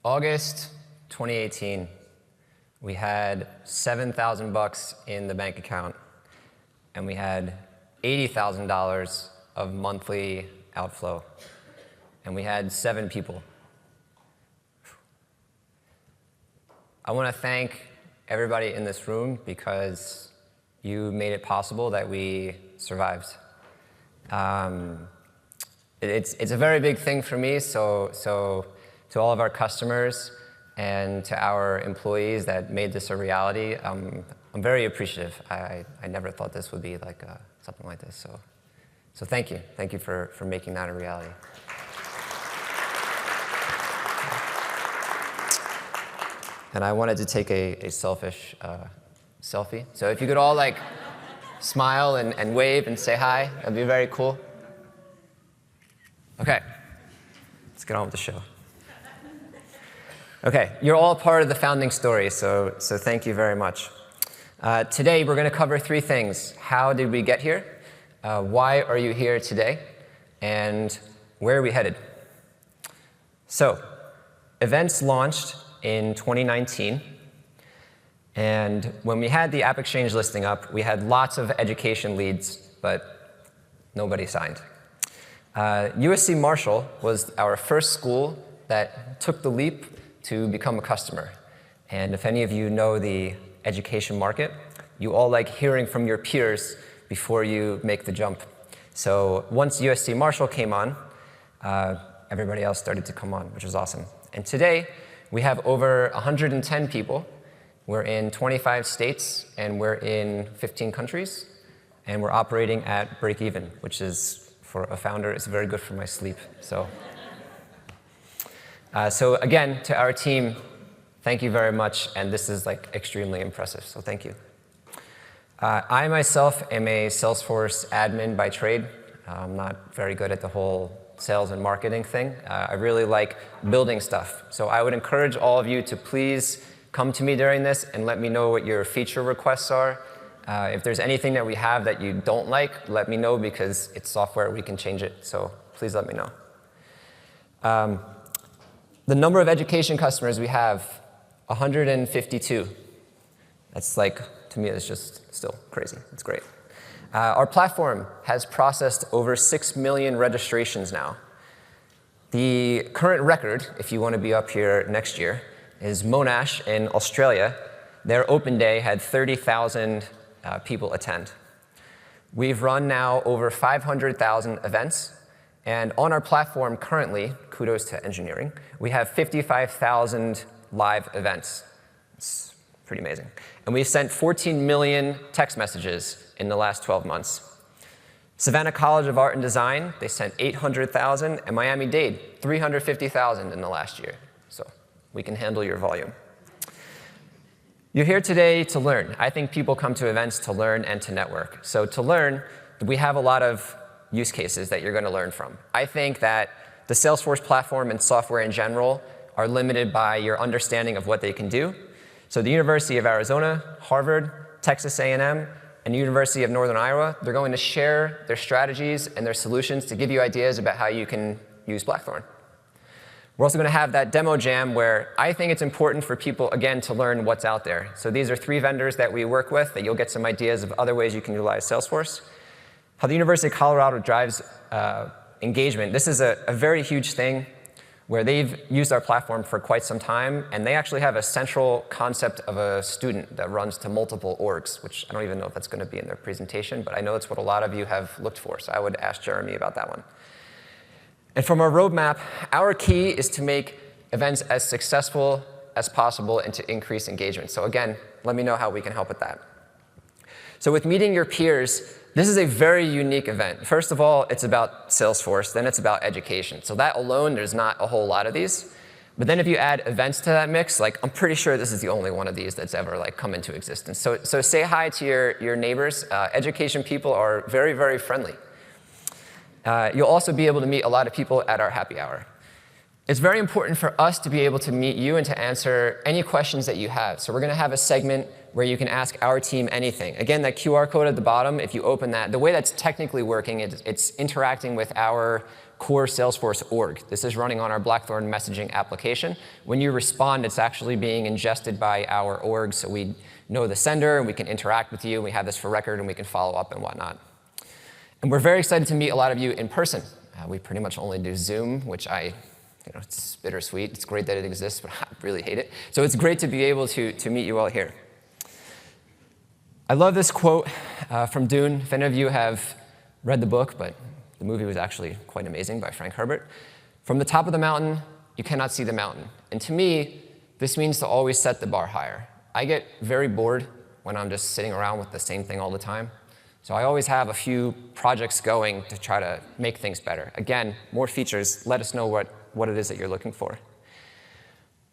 August 2018, we had $7,000 in the bank account, and we had $80,000 of monthly outflow, and we had 7 people. I want to thank everybody in this room because you made it possible that we survived. It's a very big thing for me, so to all of our customers and to our employees that made this a reality, I'm very appreciative. I never thought this would be like something like this, so thank you. Thank you for making that a reality. And I wanted to take a selfish selfie. So if you could all like smile and wave and say hi, that'd be very cool. Okay, let's get on with the show. Okay, you're all part of the founding story, so thank you very much. Today we're going to cover 3 things. How did we get here? Why are you here today? And where are we headed? So, events launched in 2019. And when we had the App Exchange listing up, we had lots of education leads, but nobody signed. USC Marshall was our first school that took the leap to become a customer. And if any of you know the education market, you all like hearing from your peers before you make the jump. So once USC Marshall came on, everybody else started to come on, which is awesome. And today, we have over 110 people. We're in 25 states, and we're in 15 countries. And we're operating at break even, which is, for a founder, it's very good for my sleep. So again, to our team, thank you very much, and this is like extremely impressive, so thank you. I myself am a Salesforce admin by trade. I'm not very good at the whole sales and marketing thing. I really like building stuff. So I would encourage all of you to please come to me during this and let me know what your feature requests are. If there's anything that we have that you don't like, let me know because it's software, we can change it. So please let me know. The number of education customers we have, 152. That's like, to me, it's just still crazy. It's great. Our platform has processed over 6 million registrations now. The current record, if you want to be up here next year, is Monash in Australia. Their open day had 30,000 people attend. We've run now over 500,000 events. And on our platform currently, kudos to engineering, we have 55,000 live events. It's pretty amazing. And we've sent 14 million text messages in the last 12 months. Savannah College of Art and Design, they sent 800,000, and Miami-Dade, 350,000 in the last year. So we can handle your volume. You're here today to learn. I think people come to events to learn and to network. So to learn, we have a lot of use cases that you're going to learn from. I think that the Salesforce platform and software in general are limited by your understanding of what they can do. So the University of Arizona, Harvard, Texas A&M, and University of Northern Iowa, they're going to share their strategies and their solutions to give you ideas about how you can use Blackthorn. We're also going to have that demo jam where I think it's important for people, again, to learn what's out there. So these are 3 vendors that we work with that you'll get some ideas of other ways you can utilize Salesforce. How the University of Colorado drives engagement. This is a very huge thing where they've used our platform for quite some time, and they actually have a central concept of a student that runs to multiple orgs, which I don't even know if that's going to be in their presentation, but I know it's what a lot of you have looked for, so I would ask Jeremy about that one. And from our roadmap, our key is to make events as successful as possible and to increase engagement. So again, let me know how we can help with that. So with meeting your peers, this is a very unique event. First of all, it's about Salesforce, then it's about education. So that alone, there's not a whole lot of these. But then if you add events to that mix, like I'm pretty sure this is the only one of these that's ever like come into existence. So say hi to your neighbors. Education people are very, very friendly. You'll also be able to meet a lot of people at our happy hour. It's very important for us to be able to meet you and to answer any questions that you have. So we're going to have a segment where you can ask our team anything. Again, that QR code at the bottom, if you open that, the way that's technically working, it's interacting with our core Salesforce org. This is running on our Blackthorn messaging application. When you respond, it's actually being ingested by our org, so we know the sender, and we can interact with you. We have this for record, and we can follow up and whatnot. And we're very excited to meet a lot of you in person. We pretty much only do Zoom, which it's bittersweet. It's great that it exists, but I really hate it. So it's great to be able to meet you all here. I love this quote from Dune. If any of you have read the book, but the movie was actually quite amazing, by Frank Herbert. From the top of the mountain, you cannot see the mountain. And to me, this means to always set the bar higher. I get very bored when I'm just sitting around with the same thing all the time. So I always have a few projects going to try to make things better. Again, more features. Let us know what it is that you're looking for.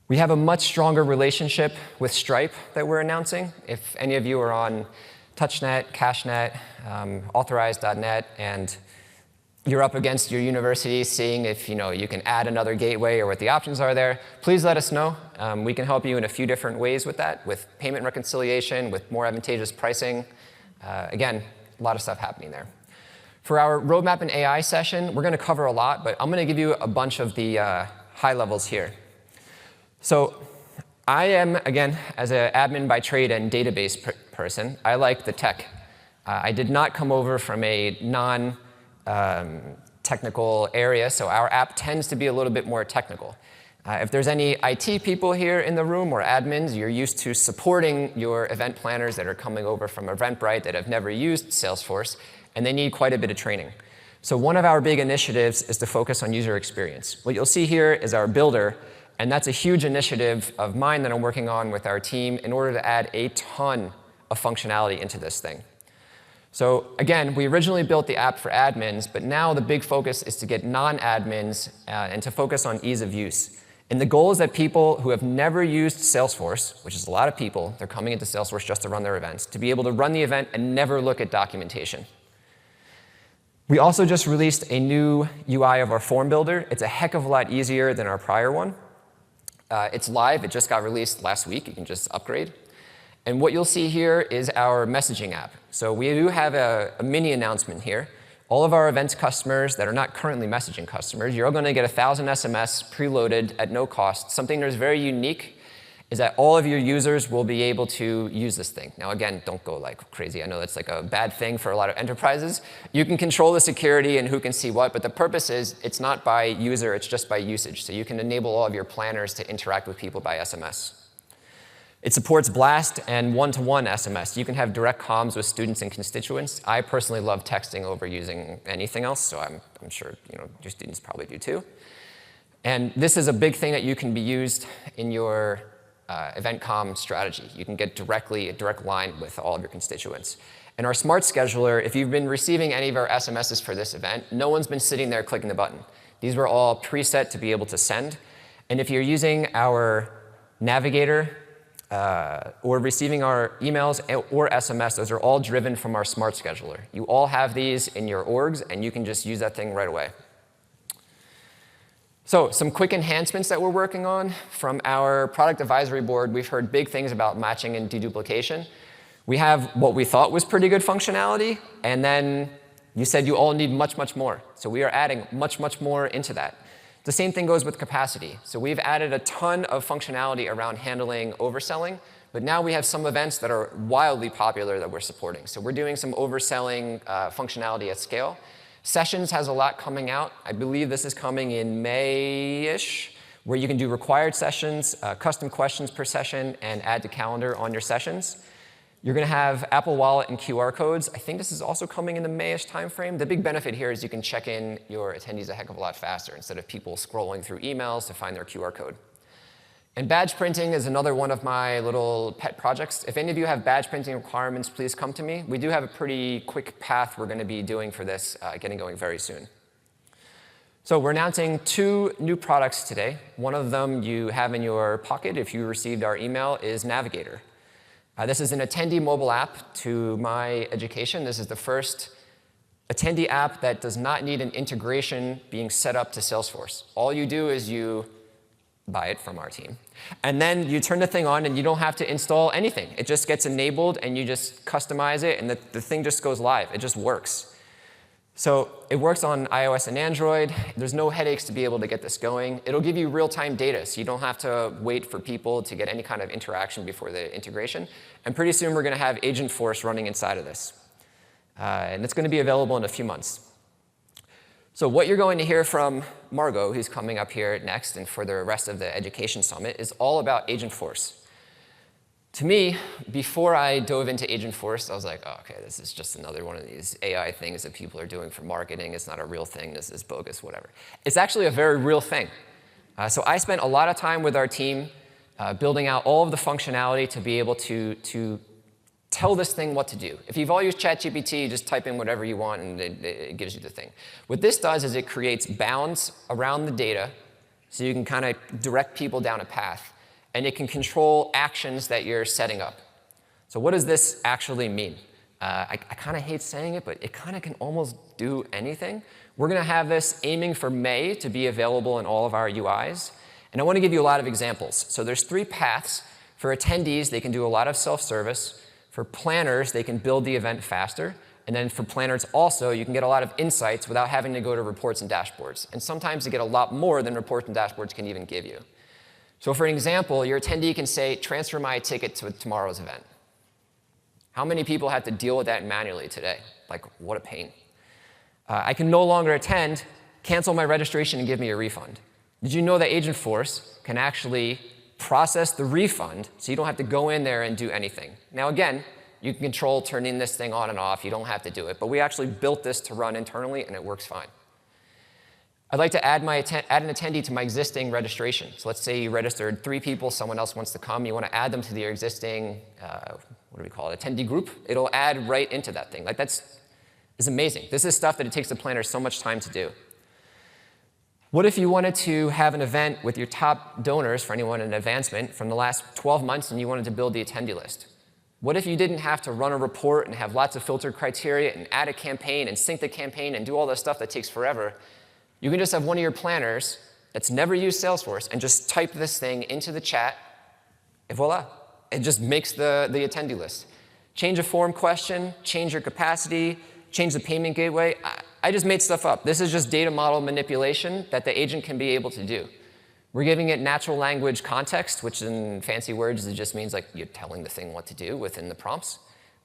We have a much stronger relationship with Stripe that we're announcing. If any of you are on TouchNet, CashNet, Authorize.net, and you're up against your university seeing if you can add another gateway or what the options are there, please let us know. We can help you in a few different ways with that, with payment reconciliation, with more advantageous pricing. Again, a lot of stuff happening there. For our roadmap and AI session, we're going to cover a lot, but I'm going to give you a bunch of the high levels here. So I am, again, as an admin by trade and database person, I like the tech. I did not come over from a non-technical area, so our app tends to be a little bit more technical. If there's any IT people here in the room or admins, you're used to supporting your event planners that are coming over from Eventbrite that have never used Salesforce, and they need quite a bit of training. So one of our big initiatives is to focus on user experience. What you'll see here is our builder, and that's a huge initiative of mine that I'm working on with our team in order to add a ton of functionality into this thing. So again, we originally built the app for admins, but now the big focus is to get non-admins and to focus on ease of use. And the goal is that people who have never used Salesforce, which is a lot of people, they're coming into Salesforce just to run their events, to be able to run the event and never look at documentation. We also just released a new UI of our form builder. It's a heck of a lot easier than our prior one. It's live. It just got released last week. You can just upgrade. And what you'll see here is our messaging app. So we do have a mini announcement here. All of our events customers that are not currently messaging customers, you're going to get 1,000 SMS preloaded at no cost. Something that's very unique is that all of your users will be able to use this thing. Now, again, don't go like crazy. I know that's like a bad thing for a lot of enterprises. You can control the security and who can see what, but the purpose is it's not by user, it's just by usage. So you can enable all of your planners to interact with people by SMS. It supports blast and one-to-one SMS. You can have direct comms with students and constituents. I personally love texting over using anything else, so I'm sure your students probably do too. And this is a big thing that you can be used in your event comm strategy. You can get a direct line with all of your constituents. And our smart scheduler, if you've been receiving any of our SMSs for this event, no one's been sitting there clicking the button. These were all preset to be able to send. And if you're using our navigator, or receiving our emails or SMS, those are all driven from our smart scheduler. You all have these in your orgs, and you can just use that thing right away. So some quick enhancements that we're working on. From our product advisory board, we've heard big things about matching and deduplication. We have what we thought was pretty good functionality, and then you said you all need much, much more. So we are adding much, much more into that. The same thing goes with capacity. So we've added a ton of functionality around handling overselling, but now we have some events that are wildly popular that we're supporting. So we're doing some overselling functionality at scale. Sessions has a lot coming out. I believe this is coming in May-ish, where you can do required sessions, custom questions per session, and add to calendar on your sessions. You're going to have Apple Wallet and QR codes. I think this is also coming in the May-ish timeframe. The big benefit here is you can check in your attendees a heck of a lot faster instead of people scrolling through emails to find their QR code. And badge printing is another one of my little pet projects. If any of you have badge printing requirements, please come to me. We do have a pretty quick path we're going to be doing for this, getting going very soon. So we're announcing 2 new products today. One of them you have in your pocket if you received our email is Navigator. This is an attendee mobile app to my education. This is the first attendee app that does not need an integration being set up to Salesforce. All you do is you buy it from our team. And then you turn the thing on, and you don't have to install anything. It just gets enabled, and you just customize it, and the thing just goes live. It just works. So it works on iOS and Android. There's no headaches to be able to get this going. It'll give you real-time data, so you don't have to wait for people to get any kind of interaction before the integration. And pretty soon, we're going to have Agentforce running inside of this. And it's going to be available in a few months. So what you're going to hear from Margot, who's coming up here next and for the rest of the Education Summit, is all about Agentforce. To me, before I dove into Agentforce, I was like, oh, OK, this is just another one of these AI things that people are doing for marketing. It's not a real thing. This is bogus, whatever. It's actually a very real thing. So I spent a lot of time with our team building out all of the functionality to be able to tell this thing what to do. If you've all used ChatGPT, you just type in whatever you want, and it gives you the thing. What this does is it creates bounds around the data, so you can kind of direct people down a path. And it can control actions that you're setting up. So what does this actually mean? I kind of hate saying it, but it kind of can almost do anything. We're going to have this aiming for May to be available in all of our UIs. And I want to give you a lot of examples. So there's 3 paths. For attendees, they can do a lot of self-service. For planners, they can build the event faster. And then for planners also, you can get a lot of insights without having to go to reports and dashboards. And sometimes you get a lot more than reports and dashboards can even give you. So for an example, your attendee can say, transfer my ticket to tomorrow's event. How many people have to deal with that manually today? Like, what a pain. I can no longer attend, cancel my registration, and give me a refund. Did you know that Agentforce can actually process the refund so you don't have to go in there and do anything? Now, again, you can control turning this thing on and off. You don't have to do it. But we actually built this to run internally, and it works fine. I'd like to add an attendee to my existing registration. So let's say you registered 3 people, someone else wants to come. You want to add them to your existing, what do we call it, attendee group. It'll add right into that thing. Like, that's amazing. This is stuff that it takes the planner so much time to do. What if you wanted to have an event with your top donors, for anyone in advancement, from the last 12 months, and you wanted to build the attendee list? What if you didn't have to run a report and have lots of filtered criteria and add a campaign and sync the campaign and do all this stuff that takes forever? You can just have one of your planners that's never used Salesforce and just type this thing into the chat, and voila. It just makes the attendee list. Change a form question, change your capacity, change the payment gateway. I just made stuff up. This is just data model manipulation that the agent can be able to do. We're giving it natural language context, which in fancy words, it just means like you're telling the thing what to do within the prompts.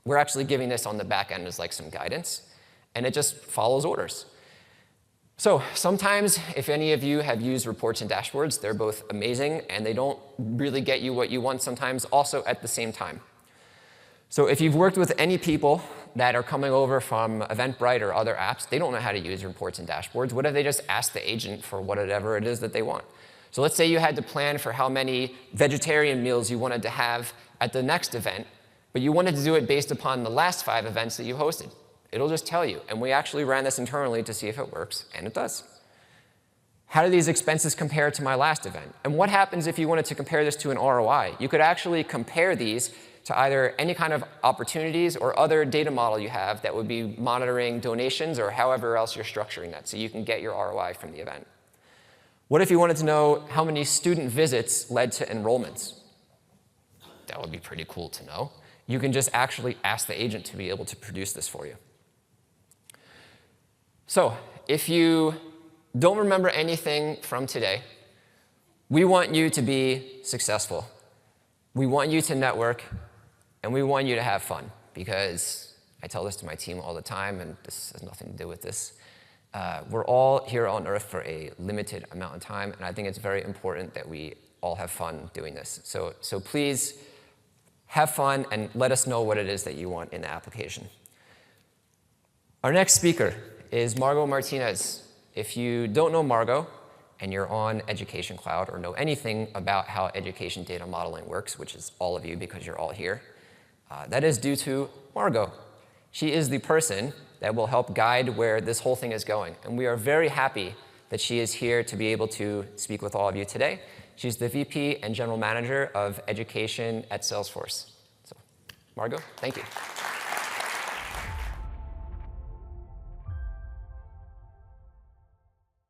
We're actually giving this on the back end as like some guidance, and it just follows orders. So sometimes, if any of you have used reports and dashboards, they're both amazing, and they don't really get you what you want sometimes also at the same time. So if you've worked with any people that are coming over from Eventbrite or other apps, they don't know how to use reports and dashboards. What if they just ask the agent for whatever it is that they want? So let's say you had to plan for how many vegetarian meals you wanted to have at the next event, but you wanted to do it based upon the last 5 events that you hosted. It'll just tell you. And we actually ran this internally to see if it works, and it does. How do these expenses compare to my last event? And what happens if you wanted to compare this to an ROI? You could actually compare these to either any kind of opportunities or other data model you have that would be monitoring donations or however else you're structuring that, so you can get your ROI from the event. What if you wanted to know how many student visits led to enrollments? That would be pretty cool to know. You can just actually ask the agent to be able to produce this for you. So if you don't remember anything from today, we want you to be successful. We want you to network, and we want you to have fun, because I tell this to my team all the time, and this has nothing to do with this. We're all here on Earth for a limited amount of time, and I think it's very important that we all have fun doing this. So please have fun and let us know what it is that you want in the application. Our next speaker is Margot Martinez. If you don't know Margot, and you're on Education Cloud or know anything about how education data modeling works, which is all of you because you're all here, that is due to Margot. She is the person that will help guide where this whole thing is going. And we are very happy that she is here to be able to speak with all of you today. She's the VP and General Manager of Education at Salesforce. So, Margot, thank you.